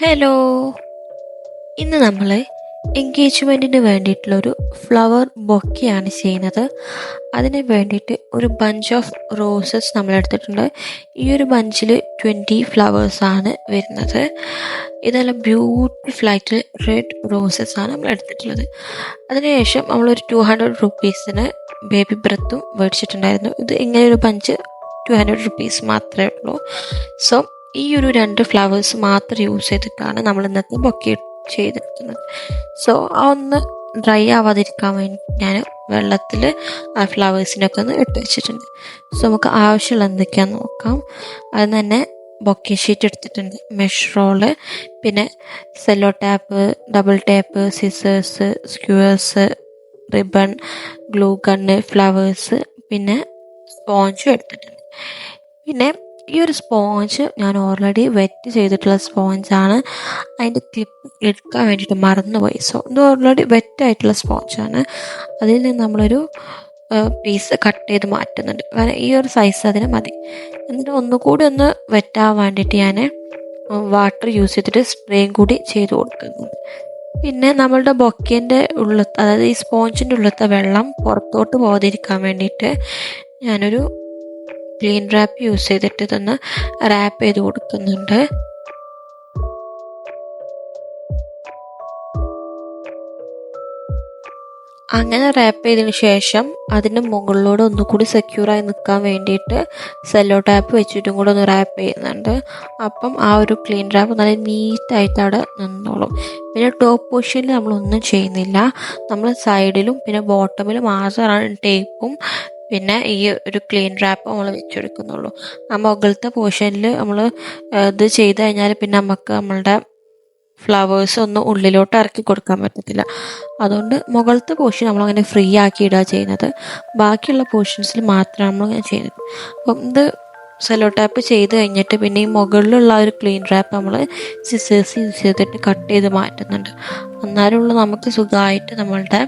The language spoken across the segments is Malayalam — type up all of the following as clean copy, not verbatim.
ഹലോ, ഇന്ന് നമ്മൾ എൻഗേജ്മെൻറ്റിന് വേണ്ടിയിട്ടുള്ളൊരു ഫ്ലവർ ബൊക്കെയാണ് ചെയ്യുന്നത്. അതിന് വേണ്ടിയിട്ട് ഒരു ബഞ്ച് ഓഫ് റോസസ് നമ്മൾ എടുത്തിട്ടുണ്ട്. ഈ ഒരു ബഞ്ചിൽ 20 ഫ്ലവേഴ്സാണ് വരുന്നത്. ഇതെല്ലാം ബ്യൂട്ടിഫുൾ ആയിട്ട് റെഡ് റോസസ് ആണ് നമ്മൾ എടുത്തിട്ടുള്ളത്. അതിനുശേഷം നമ്മളൊരു 200 റുപ്പീസിന് ബേബി ബ്രത്തും മേടിച്ചിട്ടുണ്ടായിരുന്നു. ഇത് ഇങ്ങനെ ഒരു ബഞ്ച് 200 റുപ്പീസ് മാത്രമേ ഉള്ളൂ. സോ ഈ ഒരു 2 ഫ്ലവേഴ്സ് മാത്രം യൂസ് ചെയ്തിട്ടാണ് നമ്മൾ ഇന്നത്തെ ബൊക്കെ ചെയ്തെടുക്കുന്നത്. സോ ആ ഒന്ന് ഡ്രൈ ആവാതിരിക്കാൻ വേണ്ടി ഞാൻ വെള്ളത്തിൽ ആ ഫ്ലവേഴ്സിനൊക്കെ ഒന്ന് ഇട്ട് വെച്ചിട്ടുണ്ട്. സോ നമുക്ക് ആവശ്യമുള്ള എന്തൊക്കെയാണെന്ന് നോക്കാം. അത് തന്നെ ബൊക്കെ ഷീറ്റ് എടുത്തിട്ടുണ്ട്, മെഷ് റോള്, പിന്നെ Cello tap, double tap, scissors, skewers, ribbon, glue gun, flowers, പിന്നെ സ്പോഞ്ചും എടുത്തിട്ടുണ്ട്. പിന്നെ ഈ ഒരു സ്പോഞ്ച് ഞാൻ ഓൾറെഡി വെറ്റ് ചെയ്തിട്ടുള്ള സ്പോഞ്ചാണ്. അതിൻ്റെ ക്ലിപ്പ് എടുക്കാൻ വേണ്ടിയിട്ട് മറന്നുപോയി. സോ ഇത് ഓൾറെഡി വെറ്റായിട്ടുള്ള സ്പോഞ്ചാണ്. അതിൽ നിന്ന് നമ്മളൊരു പീസ് കട്ട് ചെയ്ത് മാറ്റുന്നുണ്ട്. കാരണം ഈ ഒരു സൈസ് അതിന് മതി. എന്നിട്ട് ഒന്നുകൂടി ഒന്ന് വെറ്റാൻ വേണ്ടിയിട്ട് ഞാൻ വാട്ടർ യൂസ് ചെയ്തിട്ട് സ്പ്രേയും കൂടി ചെയ്ത് കൊടുക്കുന്നുണ്ട്. പിന്നെ നമ്മളുടെ ബൊക്കേൻ്റെ ഉള്ളത്തെ, അതായത് ഈ സ്പോഞ്ചിൻ്റെ ഉള്ളത്തെ വെള്ളം പുറത്തോട്ട് പോകാതിരിക്കാൻ വേണ്ടിയിട്ട് ഞാനൊരു ക്ലീൻ റാപ്പ് യൂസ് ചെയ്തിട്ട് ഇതൊന്ന് റാപ്പ് ചെയ്ത് കൊടുക്കുന്നുണ്ട്. അങ്ങനെ റാപ്പ് ചെയ്തതിന് ശേഷം അതിന് മുകളിലൂടെ ഒന്നുകൂടി സെക്യൂറായി നിൽക്കാൻ വേണ്ടിയിട്ട് സെല്ലോ ടാപ്പ് വെച്ചിട്ടും കൂടെ ഒന്ന് റാപ്പ് ചെയ്യുന്നുണ്ട്. അപ്പം ആ ഒരു ക്ലീൻ റാപ്പ് നല്ല നീറ്റായിട്ട് അവിടെ നിന്നോളും. പിന്നെ ടോപ്പ് പൊസിഷനിൽ നമ്മളൊന്നും ചെയ്യുന്നില്ല. നമ്മൾ സൈഡിലും പിന്നെ ബോട്ടമിലും മാത്രമാണ് ടേപ്പും പിന്നെ ഈ ഒരു ക്ലീൻ റാപ്പ് നമ്മൾ വെച്ചെടുക്കുന്നുള്ളൂ. ആ മുകളിലത്തെ പോർഷനിൽ നമ്മൾ ഇത് ചെയ്ത് കഴിഞ്ഞാൽ പിന്നെ നമുക്ക് നമ്മളുടെ ഫ്ലവേഴ്സ് ഒന്നും ഉള്ളിലോട്ട് ഇറക്കി കൊടുക്കാൻ പറ്റത്തില്ല. അതുകൊണ്ട് മുകളിലത്തെ പോർഷൻ നമ്മളങ്ങനെ ഫ്രീ ആക്കി ഇടുക ചെയ്യുന്നത്. ബാക്കിയുള്ള പോർഷൻസിൽ മാത്രമാണ് നമ്മളിങ്ങനെ ചെയ്യുന്നത്. അപ്പം ഇത് സെല്ലോ ടാപ്പ് ചെയ്ത് കഴിഞ്ഞിട്ട് പിന്നെ ഈ മുകളിലുള്ള ഒരു ക്ലീൻ റാപ്പ് നമ്മൾ സിസേഴ്സ് യൂസ് ചെയ്തിട്ട് കട്ട് ചെയ്ത് മാറ്റുന്നുണ്ട്. അന്നേരമുള്ള നമുക്ക് സുഖമായിട്ട് നമ്മളുടെ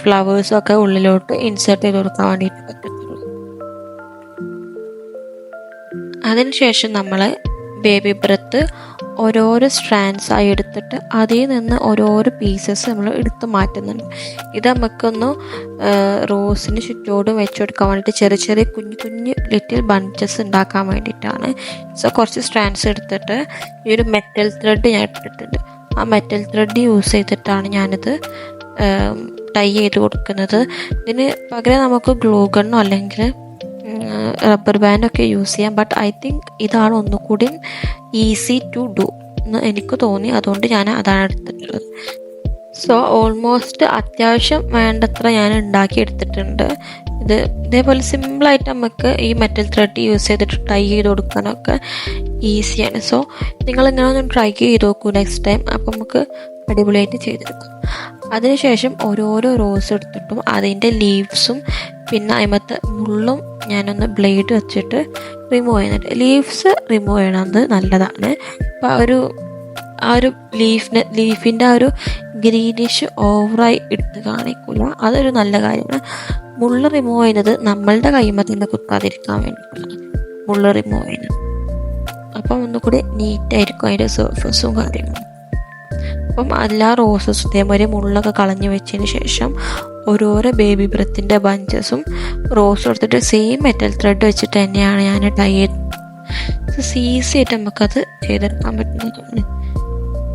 ഫ്ലവേഴ്സൊക്കെ ഉള്ളിലോട്ട് ഇൻസേർട്ട് ചെയ്ത് കൊടുക്കാൻ വേണ്ടിയിട്ട് പറ്റത്തുള്ളൂ. അതിനുശേഷം നമ്മൾ ബേബി ബ്രത്ത് ഓരോരോ സ്ട്രാൻഡ്സ് ആയി എടുത്തിട്ട് അതിൽ നിന്ന് ഓരോരോ പീസസ് നമ്മൾ എടുത്ത് മാറ്റുന്നുണ്ട്. ഇത് നമുക്കൊന്ന് റോസിന് ചുറ്റോടും വെച്ചെടുക്കാൻ വേണ്ടിയിട്ട് ചെറിയ ചെറിയ കുഞ്ഞു കുഞ്ഞു ലിറ്റിൽ ബഞ്ചസ് ഉണ്ടാക്കാൻ വേണ്ടിയിട്ടാണ്. സോ കുറച്ച് സ്ട്രാൻഡ്സ് എടുത്തിട്ട് ഈ ഒരു മെറ്റൽ ത്രെഡ് ഞാൻ എടുത്തിട്ടുണ്ട്. ആ മെറ്റൽ ത്രെഡ് യൂസ് ചെയ്തിട്ടാണ് ഞാനിത് ടൈ ചെയ്ത് കൊടുക്കുന്നത്. ഇതിന് പകരം നമുക്ക് ഗ്ലൂ ഗണ്ണോ അല്ലെങ്കിൽ റബ്ബർ ബാൻഡൊക്കെ യൂസ് ചെയ്യാം. ബട്ട് ഐ തിങ്ക് ഇതാണ് ഒന്നുകൂടി ഈസി ടു ഡു എന്ന് എനിക്ക് തോന്നി. അതുകൊണ്ട് ഞാൻ അതാണ് എടുത്തിട്ടുള്ളത്. സോ ഓൾമോസ്റ്റ് അത്യാവശ്യം വേണ്ടത്ര ഞാൻ ഉണ്ടാക്കി എടുത്തിട്ടുണ്ട്. ഇത് ഇതേപോലെ സിമ്പിളായിട്ട് നമുക്ക് ഈ മെറ്റൽ ത്രെഡ് യൂസ് ചെയ്തിട്ട് ടൈ ചെയ്ത് കൊടുക്കാനൊക്കെ ഈസിയാണ്. സോ നിങ്ങളിങ്ങനെ ഒന്ന് ട്രൈ ചെയ്ത് നോക്കൂ നെക്സ്റ്റ് ടൈം. അപ്പം നമുക്ക് അടിപൊളിയായിട്ട് ചെയ്തെടുക്കാം. അതിനുശേഷം ഓരോരോ റോസ് എടുത്തിട്ടും അതിൻ്റെ ലീവ്സും പിന്നെ അതിമത്തെ മുള്ളും ഞാനൊന്ന് ബ്ലേഡ് വെച്ചിട്ട് റിമൂവ് ചെയ്യുന്നുണ്ട്. ലീവ്സ് റിമൂവ് ചെയ്യണത് നല്ലതാണ്. അപ്പോൾ ആ ഒരു ലീഫിൻ്റെ ആ ഒരു ഗ്രീനിഷ് ഓവറായി എടുത്ത് കാണിക്കില്ല. അതൊരു നല്ല കാര്യമാണ്. മുള്ള് റിമൂവ് ചെയ്യുന്നത് നമ്മളുടെ കൈമത്തിൻ്റെ കുത്താതിരിക്കാൻ വേണ്ടിയിട്ടാണ് മുള്ള് റിമൂവ് ചെയ്യുന്നത്. അപ്പം ഒന്നുകൂടി നീറ്റായിരിക്കും അതിൻ്റെ സർഫസും കാര്യങ്ങളും. അപ്പം എല്ലാ റോസസും ഇതേമാതിരി മുള്ളൊക്കെ കളഞ്ഞ് വെച്ചതിന് ശേഷം ഓരോരോ ബേബി ബ്രത്തിൻ്റെ ബഞ്ചസും റോസും എടുത്തിട്ട് സെയിം മെറ്റൽ ത്രെഡ് വെച്ചിട്ട് തന്നെയാണ് ഞാൻ ടൈ ചെയ്ത് ഈസി ആയിട്ട് നമുക്കത് ചെയ്തെടുക്കാൻ പറ്റുന്നതാണ്.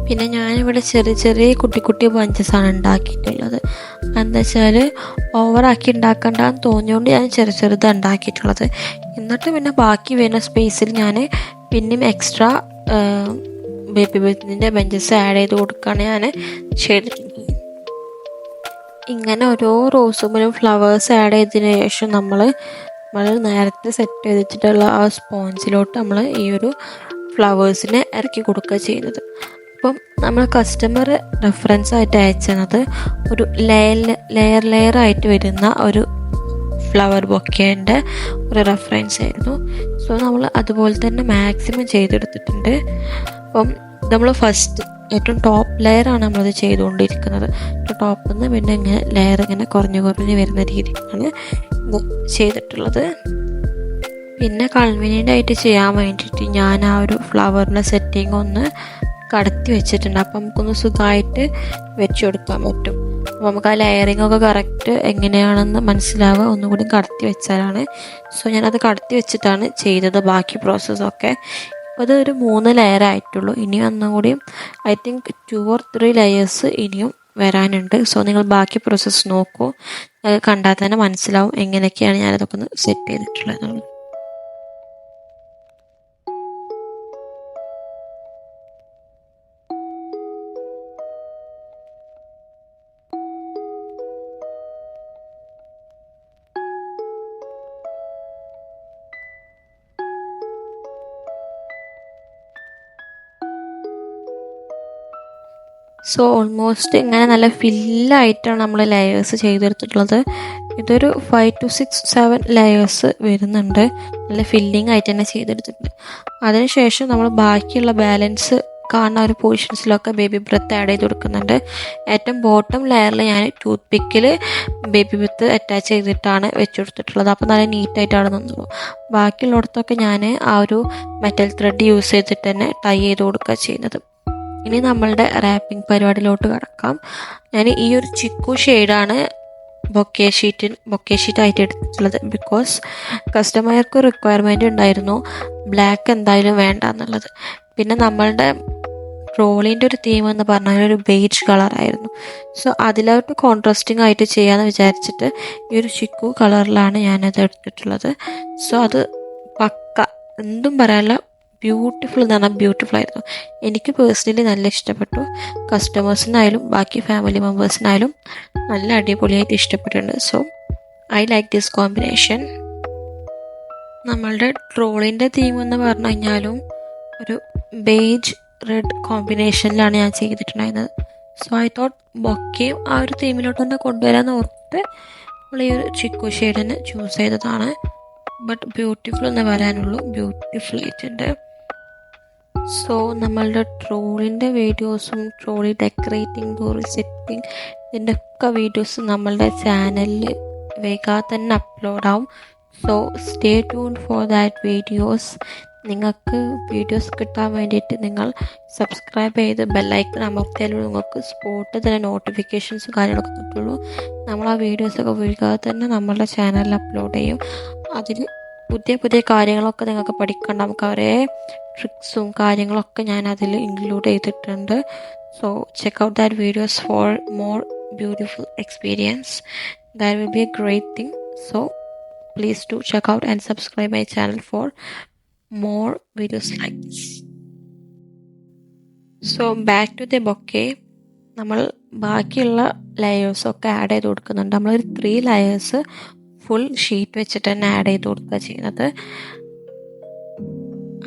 പിന്നെ ഞാനിവിടെ ചെറിയ ചെറിയ കുട്ടി കുട്ടി ബഞ്ചസാണ് ഉണ്ടാക്കിയിട്ടുള്ളത്. എന്താ വെച്ചാൽ ഓവറാക്കി ഉണ്ടാക്കണ്ടെന്ന് തോന്നിയോണ്ട് ഞാൻ ചെറുത് ഉണ്ടാക്കിയിട്ടുള്ളത്. എന്നിട്ട് പിന്നെ ബാക്കി വരുന്ന സ്പേസിൽ ഞാൻ പിന്നെയും എക്സ്ട്രാ ബേബി ബ്രത്തിൻ്റെ ബഞ്ചസ് ആഡ് ചെയ്ത് കൊടുക്കുകയാണ് ഞാൻ ചെയ്തിട്ടുള്ളത്. ഇങ്ങനെ ഓരോ റോസുമ്പിലും ഫ്ലവേഴ്സ് ആഡ് ചെയ്തതിന് ശേഷം നമ്മൾ നേരത്തെ സെറ്റ് ചെയ്ത് വെച്ചിട്ടുള്ള ആ സ്പോഞ്ചിലോട്ട് നമ്മൾ ഈ ഒരു ഫ്ലവേഴ്സിനെ ഇറക്കി കൊടുക്കുക ചെയ്യുന്നത്. അപ്പം നമ്മൾ കസ്റ്റമർ റെഫറൻസ് ആയിട്ട് അയച്ചത് ഒരു ലെയർ ആയിട്ട് വരുന്ന ഒരു ഫ്ലവർ ബൊക്കേൻ്റെ ഒരു റെഫറൻസ് ആയിരുന്നു. സോ നമ്മൾ അതുപോലെ തന്നെ മാക്സിമം ചെയ്തെടുത്തിട്ടുണ്ട്. അപ്പം നമ്മൾ ഫസ്റ്റ് ഏറ്റവും ടോപ്പ് ലെയറാണ് നമ്മളത് ചെയ്തുകൊണ്ടിരിക്കുന്നത്. ടോപ്പിൽ നിന്ന് പിന്നെ ഇങ്ങനെ ലെയർ ഇങ്ങനെ കുറഞ്ഞ് വരുന്ന രീതിയിലാണ് ഇത് ചെയ്തിട്ടുള്ളത്. പിന്നെ കൺവീനിയൻ്റ് ആയിട്ട് ചെയ്യാൻ വേണ്ടിയിട്ട് ഞാൻ ആ ഒരു ഫ്ലവറിൻ്റെ സെറ്റിംഗ് ഒന്ന് കടത്തി വെച്ചിട്ടുണ്ട്. അപ്പം നമുക്കൊന്ന് സുഖമായിട്ട് വെച്ച് കൊടുക്കാൻ പറ്റും. അപ്പോൾ നമുക്ക് ആ ലെയറിംഗ് ഒക്കെ കറക്റ്റ് എങ്ങനെയാണെന്ന് മനസ്സിലാവുക ഒന്നുകൂടി കടത്തി വെച്ചാലാണ്. സോ ഞാനത് കടത്തി വെച്ചിട്ടാണ് ചെയ്തത് ബാക്കി പ്രോസസ്സൊക്കെ. അപ്പോൾ അത് ഒരു 3 ലെയർ ആയിട്ടുള്ളൂ. ഇനിയും ഒന്നുകൂടി ഐ തിങ്ക് 2 or 3 ലെയേഴ്സ് ഇനിയും വരാനുണ്ട്. സോ നിങ്ങൾ ബാക്കി പ്രോസസ്സ് നോക്കൂ, കണ്ടാൽ തന്നെ മനസ്സിലാവും എങ്ങനെയൊക്കെയാണ് ഞാനതൊക്കെ ഒന്ന് സെറ്റ് ചെയ്തിട്ടുള്ളത്. സോ ഓൾമോസ്റ്റ് ഇങ്ങനെ നല്ല ഫില്ലായിട്ടാണ് നമ്മൾ ലെയേഴ്സ് ചെയ്തെടുത്തിട്ടുള്ളത്. ഇതൊരു 5 to 6, 7 ലെയേഴ്സ് വരുന്നുണ്ട്. നല്ല ഫില്ലിംഗ് ആയിട്ട് തന്നെ ചെയ്തെടുത്തിട്ടുണ്ട്. അതിനുശേഷം നമ്മൾ ബാക്കിയുള്ള ബാലൻസ് കാണുന്ന ഒരു പോർഷൻസിലൊക്കെ ബേബി ബ്രത്ത് ആഡ് ചെയ്ത് കൊടുക്കുന്നുണ്ട്. ഏറ്റവും ബോട്ടം ലെയറിൽ ഞാൻ ടൂത്ത് പിക്കിൽ ബേബി ബ്രത്ത് അറ്റാച്ച് ചെയ്തിട്ടാണ് വെച്ച് കൊടുത്തിട്ടുള്ളത്. അപ്പോൾ നല്ല നീറ്റായിട്ടാണ് നിന്നുള്ളൂ. ബാക്കിയുള്ളിടത്തൊക്കെ ഞാൻ ആ ഒരു മെറ്റൽ ത്രെഡ് യൂസ് ചെയ്തിട്ട് തന്നെ ടൈ ചെയ്ത് കൊടുക്കുക ചെയ്യുന്നത്. ഇനി നമ്മളുടെ റാപ്പിംഗ് പരിപാടിയിലോട്ട് കിടക്കാം. ഞാൻ ഈ ഒരു ചിക്കു ഷെയ്ഡാണ് ബൊക്കെ ഷീറ്റായിട്ട് എടുത്തിട്ടുള്ളത്. ബിക്കോസ് കസ്റ്റമർക്ക് റിക്വയർമെൻറ്റ് ഉണ്ടായിരുന്നു ബ്ലാക്ക് എന്തായാലും വേണ്ട എന്നുള്ളത്. പിന്നെ നമ്മളുടെ ട്രോളിൻ്റെ ഒരു തീം എന്ന് പറഞ്ഞാൽ ഒരു ബേജ് കളറായിരുന്നു. സോ അതിലോട്ട് കോൺട്രാസ്റ്റിംഗ് ആയിട്ട് ചെയ്യാമെന്ന് വിചാരിച്ചിട്ട് ഈ ഒരു ചിക്കു കളറിലാണ് ഞാനത് എടുത്തിട്ടുള്ളത്. സോ അത് പക്ക എന്തും പറയാനുള്ള ബ്യൂട്ടിഫുൾ എന്ന് പറഞ്ഞാൽ ബ്യൂട്ടിഫുൾ ആയിരുന്നു. എനിക്ക് പേഴ്സണലി നല്ല ഇഷ്ടപ്പെട്ടു. കസ്റ്റമേഴ്സിനായാലും ബാക്കി ഫാമിലി മെമ്പേഴ്സിനായാലും നല്ല അടിപൊളിയായിട്ട് ഇഷ്ടപ്പെട്ടിട്ടുണ്ട്. So I like this combination. നമ്മളുടെ ട്രോളിൻ്റെ തീം എന്ന് പറഞ്ഞു കഴിഞ്ഞാലും ഒരു ബേജ് റെഡ് കോമ്പിനേഷനിലാണ് ഞാൻ ചെയ്തിട്ടുണ്ടായിരുന്നത്. സോ ഐ തോട്ട് ബൊക്കെയും ആ ഒരു തീമിലോട്ട് തന്നെ കൊണ്ടുവരാമെന്ന് ഓർത്തിട്ട് നമ്മൾ ഈ ഒരു ചിക്കു ഷെയ്ഡിന് ചൂസ് ചെയ്തതാണ്. ബട്ട് ബ്യൂട്ടിഫുൾ എന്ന് പറയാനുള്ളൂ, ബ്യൂട്ടിഫുൾ ആയിട്ടുണ്ട്. സോ നമ്മളുടെ ട്രോളിൻ്റെ വീഡിയോസും ട്രോളി ഡെക്കറേറ്റിംഗ് ട്രോളി സെറ്റിംഗ് ഇതിൻ്റെ ഒക്കെ വീഡിയോസ് നമ്മളുടെ ചാനലിൽ വേഗം തന്നെ അപ്ലോഡ് ആവും. So stay tune for that videos. നിങ്ങൾക്ക് വീഡിയോസ് കിട്ടാൻ വേണ്ടിയിട്ട് നിങ്ങൾ സബ്സ്ക്രൈബ് ചെയ്ത് ബെല്ലൈക്കൺ അമർത്തിയാലും നിങ്ങൾക്ക് സ്പോട്ടിൽ തന്നെ നോട്ടിഫിക്കേഷൻസും കാര്യങ്ങളൊക്കെ കിട്ടുള്ളൂ. നമ്മൾ ആ വീഡിയോസൊക്കെ വേഗം തന്നെ നമ്മളുടെ ചാനലിൽ അപ്ലോഡ് ചെയ്യും. അതിൽ പുതിയ പുതിയ കാര്യങ്ങളൊക്കെ നിങ്ങൾക്ക് പഠിക്കേണ്ട നമുക്ക് ഒരേ ട്രിക്സും കാര്യങ്ങളൊക്കെ ഞാൻ അതിൽ ഇൻക്ലൂഡ് ചെയ്തിട്ടുണ്ട്. So check out that videos for more beautiful experience. That will be a great thing. So please do check out and subscribe my channel for more videos like this. So back to the bouquet. നമ്മൾ ബാക്കിയുള്ള ലെയേഴ്സൊക്കെ ആഡ് ചെയ്ത് കൊടുക്കുന്നുണ്ട്. നമ്മളൊരു 3 ലെയേഴ്സ് ഫുൾ ഷീറ്റ് വെച്ചിട്ട് തന്നെ ആഡ് ചെയ്ത് കൊടുക്കുക ചെയ്യുന്നത്.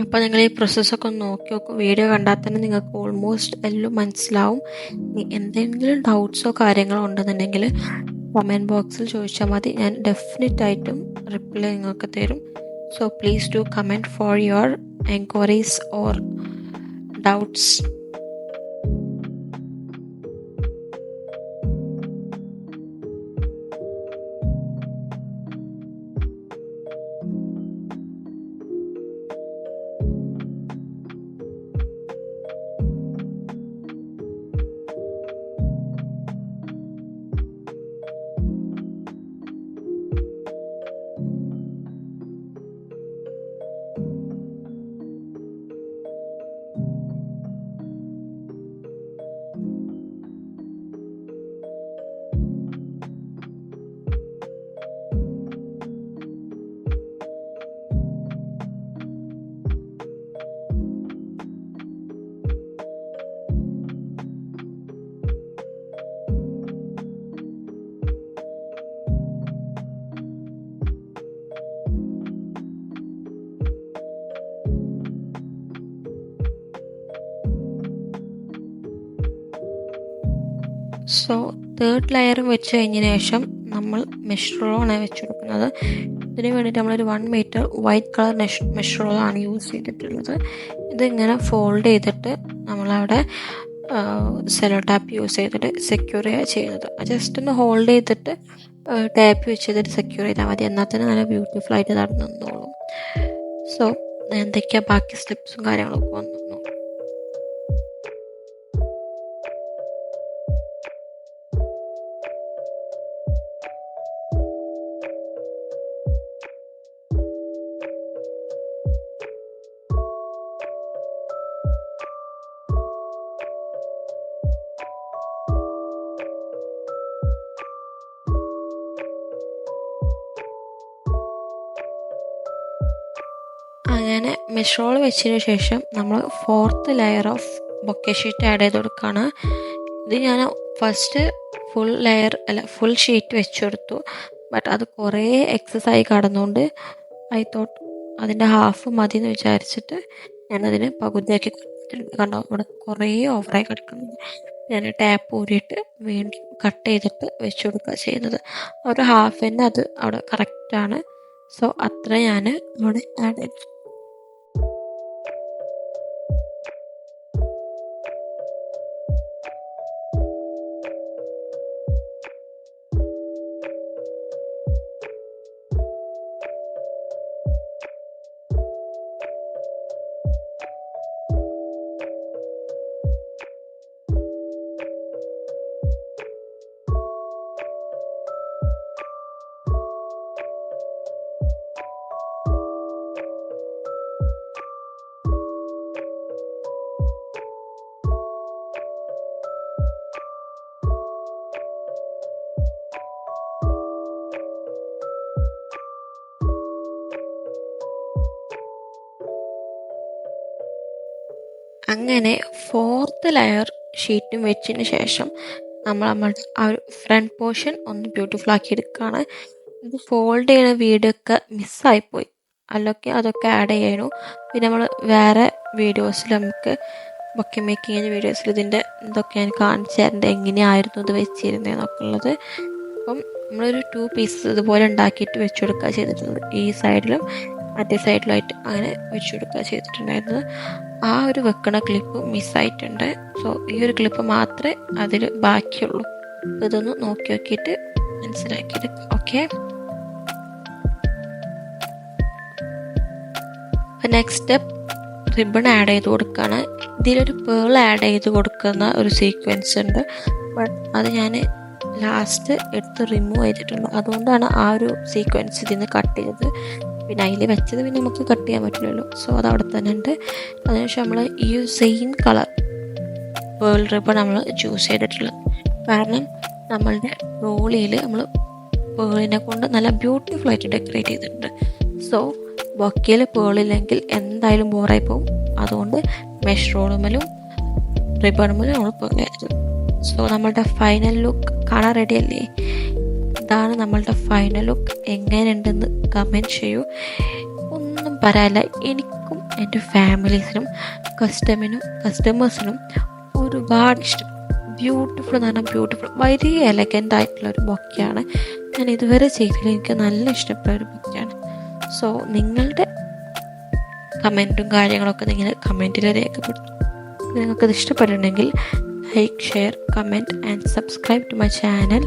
അപ്പോൾ നിങ്ങൾ ഈ പ്രോസസ്സൊക്കെ ഒന്ന് നോക്കി നോക്കും. വീഡിയോ കണ്ടാൽ തന്നെ നിങ്ങൾക്ക് ഓൾമോസ്റ്റ് എല്ലാം മനസ്സിലാവും. എന്തെങ്കിലും ഡൗട്ട്സോ കാര്യങ്ങളോ ഉണ്ടെന്നുണ്ടെങ്കിൽ കമൻറ്റ് ബോക്സിൽ ചോദിച്ചാൽ മതി. ഞാൻ ഡെഫിനറ്റായിട്ടും റിപ്ലൈ നിങ്ങൾക്ക് തരും. So please do comment for your enquiries or doubts. So 3rd ലെയറും വെച്ച് കഴിഞ്ഞതിന് ശേഷം നമ്മൾ മെഷ് റോളാണ് വെച്ച് കൊടുക്കുന്നത്. ഇതിന് വേണ്ടിയിട്ട് നമ്മളൊരു 1 മീറ്റർ വൈറ്റ് കളർ മെഷ് റോളാണ് യൂസ് ചെയ്തിട്ടുള്ളത്. ഇതിങ്ങനെ ഫോൾഡ് ചെയ്തിട്ട് നമ്മളവിടെ സെലോ ടാപ്പ് യൂസ് ചെയ്തിട്ട് സെക്യൂർ ചെയ്യുന്നത്. ജസ്റ്റ് ഒന്ന് ഹോൾഡ് ചെയ്തിട്ട് ടാപ്പ് വെച്ച് ചെയ്തിട്ട് സെക്യൂർ ചെയ്താൽ മതി. എന്നാൽ തന്നെ നല്ല ബ്യൂട്ടിഫുൾ ആയിട്ട് നടന്നോളും. സോ എന്തൊക്കെയാണ് ബാക്കി സ്റ്റെപ്സും കാര്യങ്ങളൊക്കെ വന്നു. അങ്ങനെ മെഷ് റോൾ വെച്ചതിന് ശേഷം നമ്മൾ 4th layer of bouquet sheet add ചെയ്ത് കൊടുക്കുകയാണ്. ഇത് ഞാൻ ഫസ്റ്റ് ഫുൾ ഷീറ്റ് വെച്ച് കൊടുത്തു. ബട്ട് അത് കുറേ എക്സസ് കടന്നുകൊണ്ട് ഐ തോട്ട് അതിൻ്റെ ഹാഫ് മതി എന്ന് വിചാരിച്ചിട്ട് ഞാനതിന് പകുതിയാക്കി കണ്ടോ, ഇവിടെ കുറേ ഓവറായി കിടക്കുന്നത്. ഞാൻ ടാപ്പ് ഊരിയിട്ട് വീണ്ടും കട്ട് ചെയ്തിട്ട് വെച്ച് കൊടുക്കുക ചെയ്യുന്നത്. ഒരു ഹാഫിൻ്റെ അത് അവിടെ കറക്റ്റാണ്. സോ അത്ര ഞാൻ അവിടെ ആഡ് ചെയ്തു. അങ്ങനെ 4th ലെയർ ഷീറ്റും വെച്ചതിന് ശേഷം നമ്മളുടെ ആ ഒരു ഫ്രണ്ട് പോർഷൻ ഒന്ന് ബ്യൂട്ടിഫുൾ ആക്കി എടുക്കുകയാണ്. ഇത് ഫോൾഡ് ചെയ്യുന്ന വീഡിയോക്കെ മിസ്സായിപ്പോയി, അതൊക്കെ ആഡ് ചെയ്യണു. പിന്നെ നമ്മൾ വേറെ വീഡിയോസിൽ നമുക്ക് ബൊക്കെ മേക്കിങ്ങിൻ്റെ വീഡിയോസിൽ ഇതിൻ്റെ ഇതൊക്കെ ഞാൻ കാണിച്ചു തരേണ്ടത് എങ്ങനെയായിരുന്നു ഇത് വെച്ചിരുന്നതെന്നൊക്കെ ഉള്ളത്. അപ്പം നമ്മളൊരു 2 പീസസ് ഇതുപോലെ ഉണ്ടാക്കിയിട്ട് വെച്ച് കൊടുക്കുക ചെയ്തിട്ടുണ്ട്. ഈ സൈഡിലും മറ്റേ സൈഡിലുമായിട്ട് അങ്ങനെ വെച്ച് കൊടുക്കുക ചെയ്തിട്ടുണ്ടായിരുന്നത്. ആ ഒരു വെക്കണ ക്ലിപ്പ് മിസ്സായിട്ടുണ്ട്. സോ ഈ ഒരു ക്ലിപ്പ് മാത്രമേ അതിൽ ബാക്കിയുള്ളൂ. ഇതൊന്ന് നോക്കി നോക്കിയിട്ട് മനസ്സിലാക്കിയത്. Okay, next step ribbon add ചെയ്ത് കൊടുക്കുകയാണ്. ഇതിലൊരു പേൾ ആഡ് ചെയ്ത് കൊടുക്കുന്ന ഒരു സീക്വൻസ് ഉണ്ട്. ബട്ട് അത് ഞാൻ ലാസ്റ്റ് എടുത്ത് റിമൂവ് ചെയ്തിട്ടുണ്ട്. അതുകൊണ്ടാണ് ആ ഒരു സീക്വൻസ് ഇതിൽ നിന്ന് കട്ട് ചെയ്തത്. പിന്നെ അതിൽ വെച്ചത് പിന്നെ നമുക്ക് കട്ട് ചെയ്യാൻ പറ്റില്ലല്ലോ. സോ അത് അവിടെ തന്നെ ഉണ്ട്. അതിനുശേഷം നമ്മൾ ഈ സെയിം കളർ പേൾ റിബൺ നമ്മൾ ചൂസ് ചെയ്തിട്ടുള്ളത്. കാരണം നമ്മളുടെ റോളിയിൽ നമ്മൾ പേളിനെ കൊണ്ട് നല്ല ബ്യൂട്ടിഫുൾ ആയിട്ട് ഡെക്കറേറ്റ് ചെയ്തിട്ടുണ്ട്. സോ ബൊക്കയിൽ പേളില്ലെങ്കിൽ എന്തായാലും ബോറായി പോകും. അതുകൊണ്ട് മെഷ് റോളുമലും റിബണുമലും നമ്മൾ പേൾ ചെയ്തിട്ടുണ്ട്. സോ നമ്മളുടെ ഫൈനൽ ലുക്ക് കാണാൻ റെഡിയല്ലേ? ഇതാണ് നമ്മളുടെ ഫൈനൽ ലുക്ക്. എങ്ങനെയുണ്ടെന്ന് കമൻറ്റ് ചെയ്യൂ. ഒന്നും പറയാനില്ല, എനിക്കും എൻ്റെ ഫാമിലീസിനും കസ്റ്റമേഴ്സിനും ഒരുപാട് ഇഷ്ടം. ബ്യൂട്ടിഫുൾ എന്ന് പറഞ്ഞാൽ ബ്യൂട്ടിഫുൾ, വളരെ എലഗൻ്റ് ആയിട്ടുള്ളൊരു ബൊക്കെയാണ്. ഞാൻ ഇതുവരെ ചെയ്തതിൽ എനിക്ക് നല്ല ഇഷ്ടപ്പെട്ട ഒരു ബൊക്കെയാണ്. സോ നിങ്ങളുടെ കമൻറ്റും കാര്യങ്ങളൊക്കെ നിങ്ങൾ കമൻറ്റിൽ രേഖപ്പെടുത്തും. നിങ്ങൾക്കത് ഇഷ്ടപ്പെട്ടിട്ടുണ്ടെങ്കിൽ like, share, comment and subscribe to my channel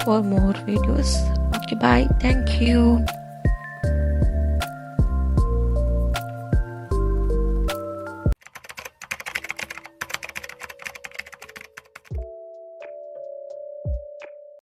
for more videos. Okay, bye. Thank you.